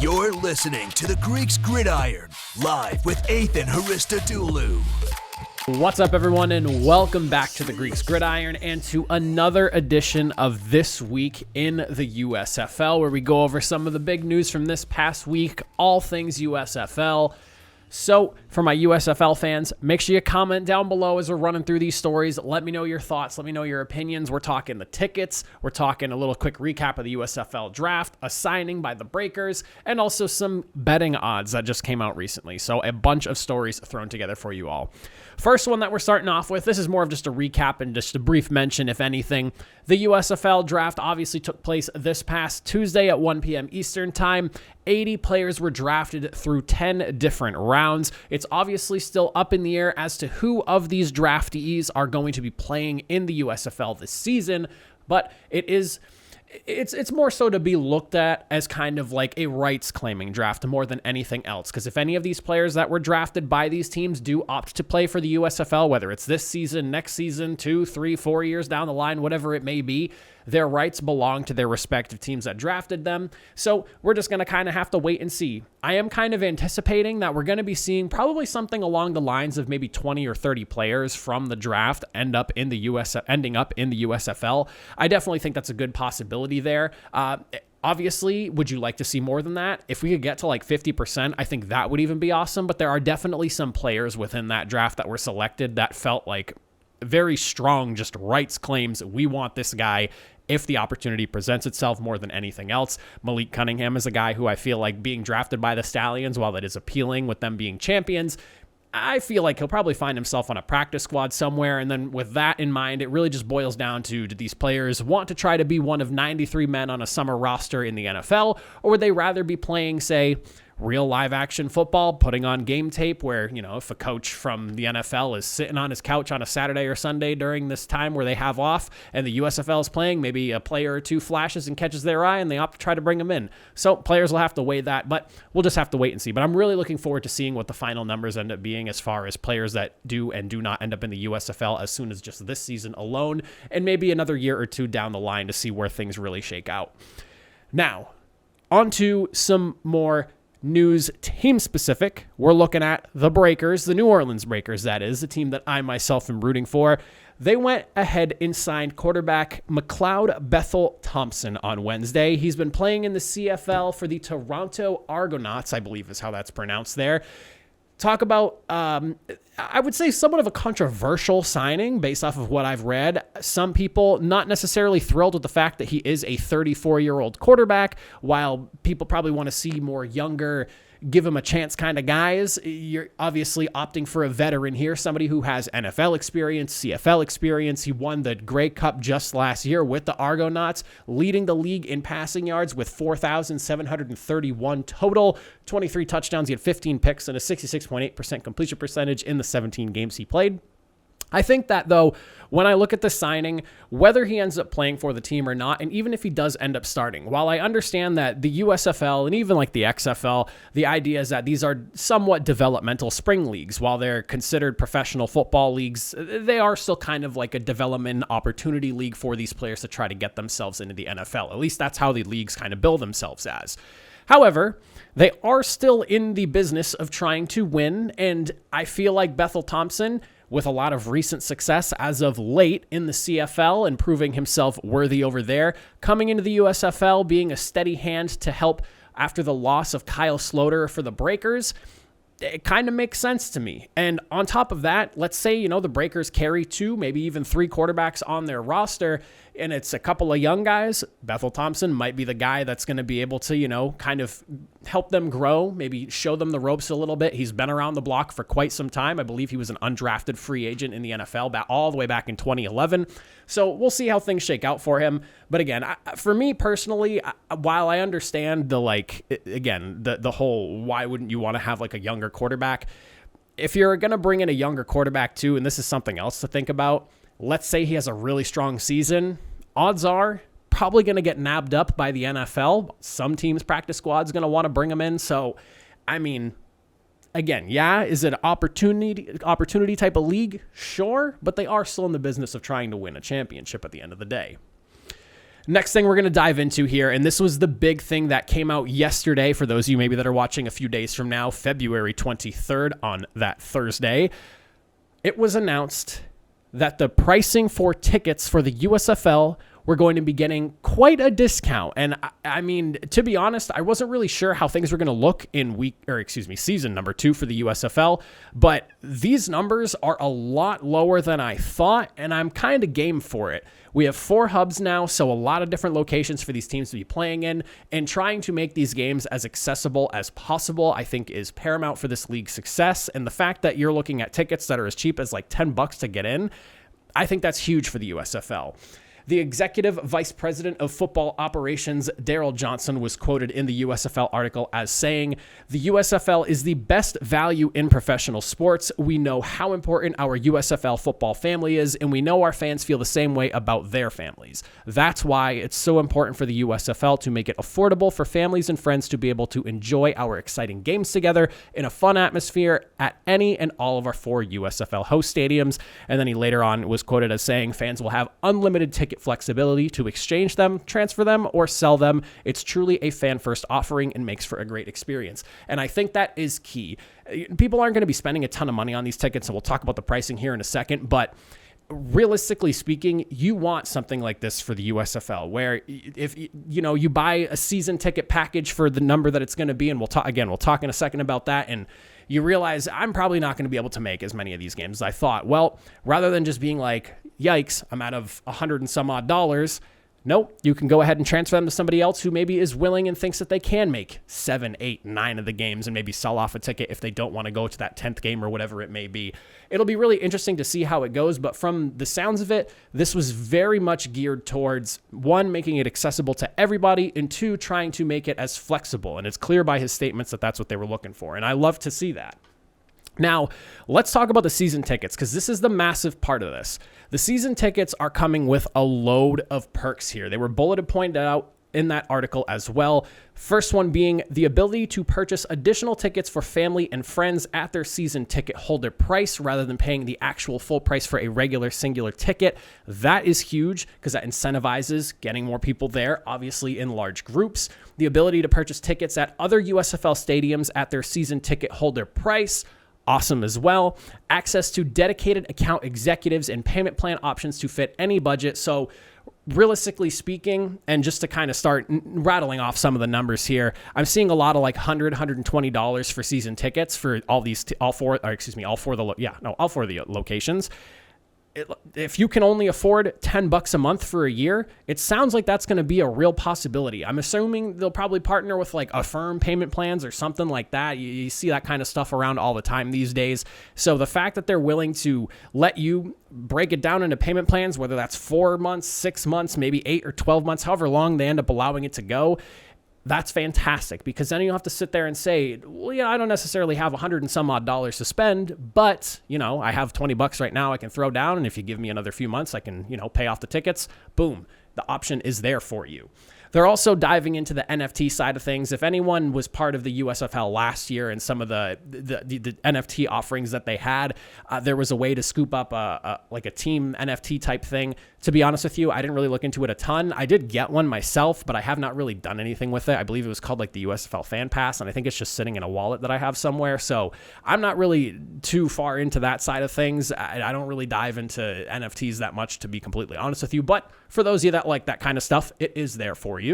You're listening to the Greeks Gridiron, live with Ethan Haristodoulou. What's up, everyone, and welcome back to the Greeks Gridiron and to another edition of This Week in the USFL, where we go over some of the big news from this past week, all things USFL. So, for my USFL fans, make sure you comment down below as we're running through these stories. Let me know your thoughts. Let me know your opinions. We're talking the tickets. We're talking a little quick recap of the USFL Draft, a signing by the Breakers, and also some betting odds that just came out recently. So, a bunch of stories thrown together for you all. First one that we're starting off with, this is more of just a recap and just a brief mention, if anything. The USFL Draft obviously took place this past Tuesday at 1 p.m. Eastern Time. 80 players were drafted through 10 different rounds. It's obviously still up in the air as to who of these draftees are going to be playing in the USFL this season, but it's more so to be looked at as kind of like a rights claiming draft more than anything else. Because if any of these players that were drafted by these teams do opt to play for the USFL, whether it's this season, next season, 2, 3, 4 years down the line, whatever it may be, their rights belong to their respective teams that drafted them. So we're just going to kind of have to wait and see. I am kind of anticipating that we're going to be seeing probably something along the lines of maybe 20 or 30 players from the draft ending up in the USFL. I definitely think that's a good possibility there. Obviously, would you like to see more than that? If we could get to like 50%, I think that would even be awesome. But there are definitely some players within that draft that were selected that felt like very strong just rights claims. We want this guy if the opportunity presents itself more than anything else. Malik Cunningham is a guy who I feel like being drafted by the Stallions, while that is appealing with them being champions, I feel like he'll probably find himself on a practice squad somewhere. And then with that in mind, it really just boils down to, do these players want to try to be one of 93 men on a summer roster in the NFL, or would they rather be playing, say, real live action football, putting on game tape where, you know, if a coach from the NFL is sitting on his couch on a Saturday or Sunday during this time where they have off and the USFL is playing, maybe a player or two flashes and catches their eye and they opt to try to bring them in. So players will have to weigh that, but we'll just have to wait and see. But I'm really looking forward to seeing what the final numbers end up being as far as players that do and do not end up in the USFL as soon as just this season alone, and maybe another year or two down the line to see where things really shake out. Now, on to some more news team specific. We're looking at the Breakers, the New Orleans Breakers, that is, the team that I myself am rooting for. They went ahead and signed quarterback McLeod Bethel Thompson on Wednesday. He's been playing in the CFL for the Toronto Argonauts, I believe is how that's pronounced there. Talk about, I would say, somewhat of a controversial signing based off of what I've read. Some people not necessarily thrilled with the fact that he is a 34-year-old quarterback, while people probably want to see more younger, give him a chance kind of guys. You're obviously opting for a veteran here, somebody who has NFL experience, CFL experience. He won the Grey Cup just last year with the Argonauts, leading the league in passing yards with 4,731 total, 23 touchdowns. He had 15 picks and a 66.8% completion percentage in the 17 games he played. I think that, though, when I look at the signing, whether he ends up playing for the team or not, and even if he does end up starting, while I understand that the USFL and even like the XFL, the idea is that these are somewhat developmental spring leagues. While they're considered professional football leagues, they are still kind of like a development opportunity league for these players to try to get themselves into the NFL. At least that's how the leagues kind of bill themselves as. However, they are still in the business of trying to win, and I feel like Bethel Thompson, with a lot of recent success as of late in the CFL and proving himself worthy over there, coming into the USFL, being a steady hand to help after the loss of Kyle Sloter for the Breakers, it kind of makes sense to me. And on top of that, let's say, you know, the Breakers carry 2, maybe even 3 quarterbacks on their roster, and it's a couple of young guys. Bethel Thompson might be the guy that's going to be able to, you know, kind of help them grow, maybe show them the ropes a little bit. He's been around the block for quite some time. I believe he was an undrafted free agent in the NFL all the way back in 2011. So we'll see how things shake out for him. But again, for me personally, while I understand the whole why wouldn't you want to have like a younger quarterback, if you're going to bring in a younger quarterback too, and this is something else to think about, let's say he has a really strong season, odds are probably going to get nabbed up by the NFL. Some teams' practice squad's going to want to bring him in. So, I mean, again, yeah, is it an opportunity type of league? Sure, but they are still in the business of trying to win a championship at the end of the day. Next thing we're going to dive into here, and this was the big thing that came out yesterday for those of you maybe that are watching a few days from now, February 23rd on that Thursday. It was announced that the pricing for tickets for the USFL were going to be getting quite a discount. And I mean, to be honest, I wasn't really sure how things were going to look in season number 2 for the USFL, but these numbers are a lot lower than I thought, and I'm kind of game for it. We have 4 hubs now, so a lot of different locations for these teams to be playing in, and trying to make these games as accessible as possible, I think is paramount for this league's success. And the fact that you're looking at tickets that are as cheap as like $10 to get in, I think that's huge for the USFL. The executive vice president of football operations, Daryl Johnson, was quoted in the USFL article as saying, "The USFL is the best value in professional sports. We know how important our USFL football family is, and we know our fans feel the same way about their families. That's why it's so important for the USFL to make it affordable for families and friends to be able to enjoy our exciting games together in a fun atmosphere at any and all of our 4 USFL host stadiums." And then he later on was quoted as saying, "Fans will have unlimited ticket flexibility to exchange them, transfer them, or sell them. It's truly a fan-first offering and makes for a great experience." And I think that is key. People aren't going to be spending a ton of money on these tickets, and we'll talk about the pricing here in a second, but realistically speaking, you want something like this for the USFL, where if you buy a season ticket package for the number that it's going to be, and we'll talk in a second about that, and you realize I'm probably not going to be able to make as many of these games as I thought. Well, rather than just being like, yikes, I'm out of $100 and some odd, nope, you can go ahead and transfer them to somebody else who maybe is willing and thinks that they can make 7, 8, 9 of the games and maybe sell off a ticket if they don't want to go to that 10th game or whatever it may be. It'll be really interesting to see how it goes, but from the sounds of it, this was very much geared towards, 1, making it accessible to everybody, and 2, trying to make it as flexible. And it's clear by his statements that that's what they were looking for, and I love to see that. Now, let's talk about the season tickets, because this is the massive part of this. The season tickets are coming with a load of perks here. They were bulleted pointed out in that article as well. First one being the ability to purchase additional tickets for family and friends at their season ticket holder price rather than paying the actual full price for a regular singular ticket. That is huge because that incentivizes getting more people there, obviously in large groups. The ability to purchase tickets at other USFL stadiums at their season ticket holder price, awesome as well. Access to dedicated account executives and payment plan options to fit any budget. So realistically speaking, and just to kind of start rattling off some of the numbers here, I'm seeing a lot of like $100, $120 for season tickets for all four of the locations. If you can only afford $10 a month for a year, it sounds like that's going to be a real possibility. I'm assuming they'll probably partner with like Affirm payment plans or something like that. You see that kind of stuff around all the time these days. So the fact that they're willing to let you break it down into payment plans, whether that's 4 months, 6 months, maybe 8 or 12 months, however long they end up allowing it to go, that's fantastic, because then you don't have to sit there and say, well, yeah, I don't necessarily have $100 and some odd to spend, but, I have $20 right now I can throw down, and if you give me another few months, I can, pay off the tickets. Boom. The option is there for you. They're also diving into the NFT side of things. If anyone was part of the USFL last year and some of the NFT offerings that they had, there was a way to scoop up a team NFT type thing. To be honest with you, I didn't really look into it a ton. I did get one myself, but I have not really done anything with it. I believe it was called like the USFL Fan Pass, and I think it's just sitting in a wallet that I have somewhere. So I'm not really too far into that side of things. I don't really dive into NFTs that much, to be completely honest with you. But for those of you that like that kind of stuff, it is there for you.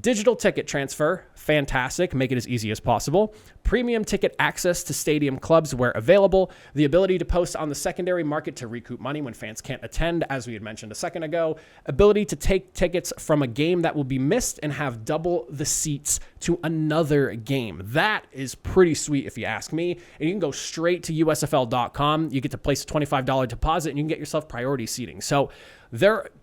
Digital ticket transfer, fantastic. Make it as easy as possible. Premium ticket access to stadium clubs where available. The ability to post on the secondary market to recoup money when fans can't attend, as we had mentioned a second ago. Ability to take tickets from a game that will be missed and have double the seats to another game. That is pretty sweet if you ask me. And you can go straight to USFL.com. You get to place a $25 deposit and you can get yourself priority seating. So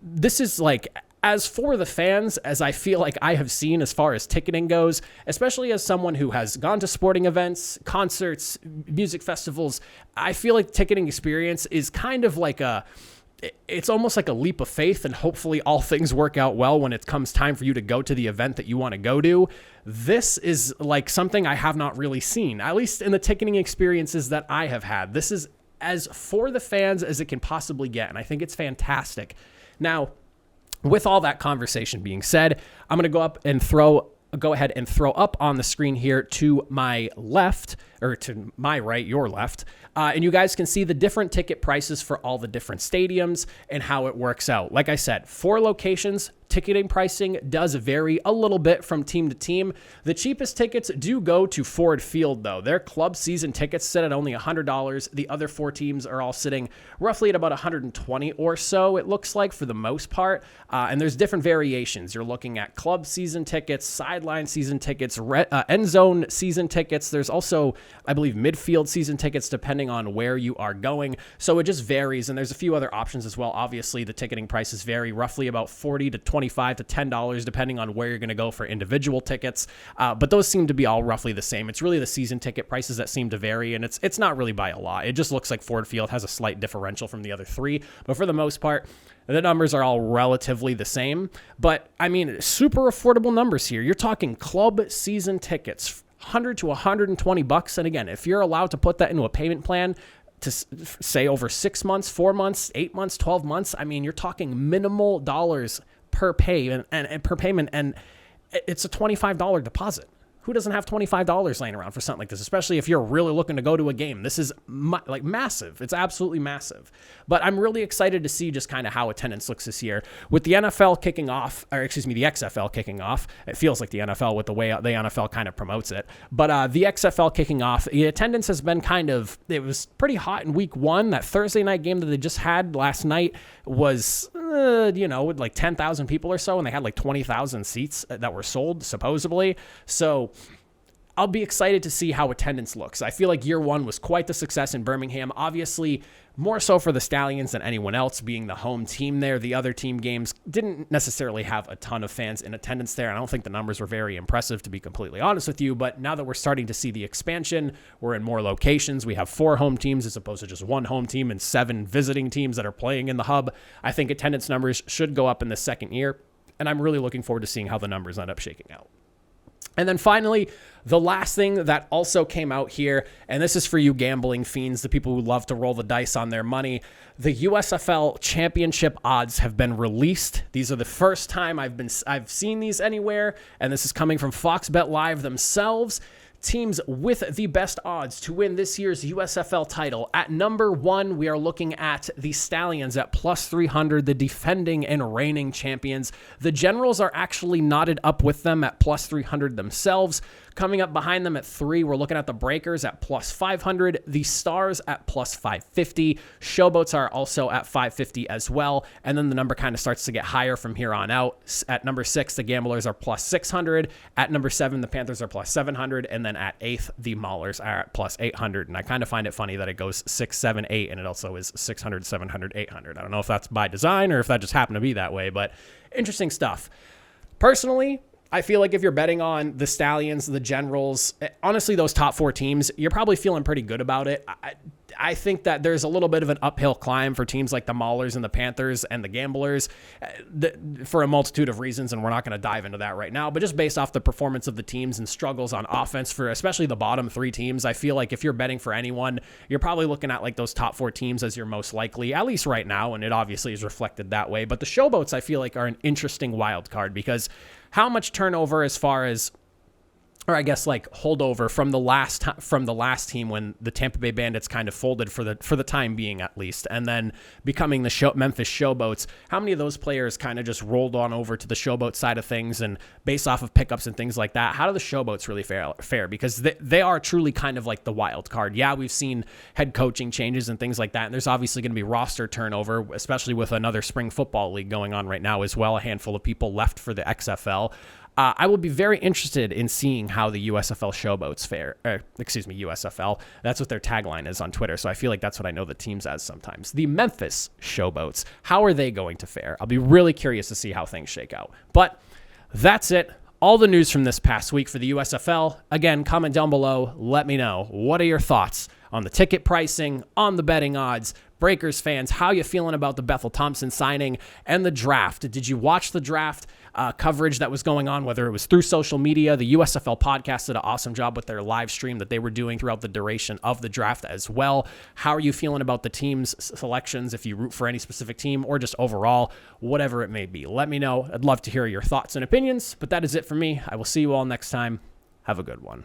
this is like, as for the fans, as I feel like I have seen as far as ticketing goes, especially as someone who has gone to sporting events, concerts, music festivals, I feel like the ticketing experience is kind of like it's almost like a leap of faith, and hopefully all things work out well when it comes time for you to go to the event that you want to go to. This is like something I have not really seen, at least in the ticketing experiences that I have had. This is as for the fans as it can possibly get, and I think it's fantastic. Now, with all that conversation being said, I'm going to go ahead and throw up on the screen here to my left, or to my right, your left. And you guys can see the different ticket prices for all the different stadiums and how it works out. Like I said, 4 locations, ticketing pricing does vary a little bit from team to team. The cheapest tickets do go to Ford Field, though. Their club season tickets sit at only $100. The other 4 teams are all sitting roughly at about $120 or so, it looks like, for the most part. And there's different variations. You're looking at club season tickets, sideline season tickets, end zone season tickets. There's also, I believe, midfield season tickets, depending on where you are going. So it just varies, and there's a few other options as well. Obviously, the ticketing prices vary roughly about $40 to $25 to $10, depending on where you're going to go for individual tickets. But those seem to be all roughly the same. It's really the season ticket prices that seem to vary, and it's not really by a lot. It just looks like Ford Field has a slight differential from the other 3, but for the most part, the numbers are all relatively the same. But I mean, super affordable numbers here. You're talking club season tickets, $100 to $120. And again, if you're allowed to put that into a payment plan to say over 6 months, 4 months, 8 months, 12 months, I mean, you're talking minimal dollars per pay and per payment. And it's a $25 deposit. Who doesn't have $25 laying around for something like this, especially if you're really looking to go to a game? This is like massive. It's absolutely massive. But I'm really excited to see just kind of how attendance looks this year. With the NFL kicking off, or excuse me, the XFL kicking off. It feels like the NFL with the way the NFL kind of promotes it. But the XFL kicking off, the attendance has been it was pretty hot in week 1. That Thursday night game that they just had last night was, with like 10,000 people or so, and they had like 20,000 seats that were sold, supposedly. So I'll be excited to see how attendance looks. I feel like year 1 was quite the success in Birmingham. Obviously, more so for the Stallions than anyone else, being the home team there. The other team games didn't necessarily have a ton of fans in attendance there. I don't think the numbers were very impressive, to be completely honest with you. But now that we're starting to see the expansion, we're in more locations. We have 4 home teams as opposed to just 1 home team and 7 visiting teams that are playing in the hub. I think attendance numbers should go up in the second year. And I'm really looking forward to seeing how the numbers end up shaking out. And then finally, the last thing that also came out here, and this is for you gambling fiends, the people who love to roll the dice on their money, the USFL Championship odds have been released. These are the first time I've seen these anywhere, and this is coming from Fox Bet Live themselves. Teams with the best odds to win this year's USFL title. At number 1, we are looking at the Stallions at plus 300, the defending and reigning champions. The Generals are actually knotted up with them at plus 300 themselves. Coming up behind them at 3, we're looking at the Breakers at plus 500, the Stars at plus 550. Showboats are also at 550 as well. And then the number kind of starts to get higher from here on out. At number 6, the Gamblers are plus 600. At number 7, the Panthers are plus 700. And then at 8th, the Maulers are at plus 800. And I kind of find it funny that it goes 6, 7, 8, and it also is 600, 700, 800. I don't know if that's by design or if that just happened to be that way, but interesting stuff. Personally, I feel like if you're betting on the Stallions, the Generals, honestly, those top 4 teams, you're probably feeling pretty good about it. I think that there's a little bit of an uphill climb for teams like the Maulers and the Panthers and the Gamblers for a multitude of reasons, and we're not going to dive into that right now. But just based off the performance of the teams and struggles on offense for especially the bottom 3 teams, I feel like if you're betting for anyone, you're probably looking at like those top 4 teams as your most likely, at least right now, and it obviously is reflected that way. But the Showboats, I feel like, are an interesting wild card because how much turnover as far as, or I guess like holdover from the last team when the Tampa Bay Bandits kind of folded for the time being at least, and then becoming the Memphis Showboats. How many of those players kind of just rolled on over to the Showboat side of things, and based off of pickups and things like that, how do the Showboats really fare? Because they are truly kind of like the wild card. Yeah, we've seen head coaching changes and things like that, and there's obviously going to be roster turnover, especially with another spring football league going on right now as well. A handful of people left for the XFL. I will be very interested in seeing how the USFL Showboats fare. USFL. That's what their tagline is on Twitter. So I feel like that's what I know the teams as sometimes. The Memphis Showboats. How are they going to fare? I'll be really curious to see how things shake out. But that's it. All the news from this past week for the USFL. Again, comment down below. Let me know. What are your thoughts on the ticket pricing, on the betting odds. Breakers fans, how you feeling about the Bethel Thompson signing and the draft? Did you watch the draft coverage that was going on, whether it was through social media? The USFL podcast did an awesome job with their live stream that they were doing throughout the duration of the draft as well. How are you feeling about the team's selections, if you root for any specific team or just overall, whatever it may be? Let me know. I'd love to hear your thoughts and opinions, but that is it for me. I will see you all next time. Have a good one.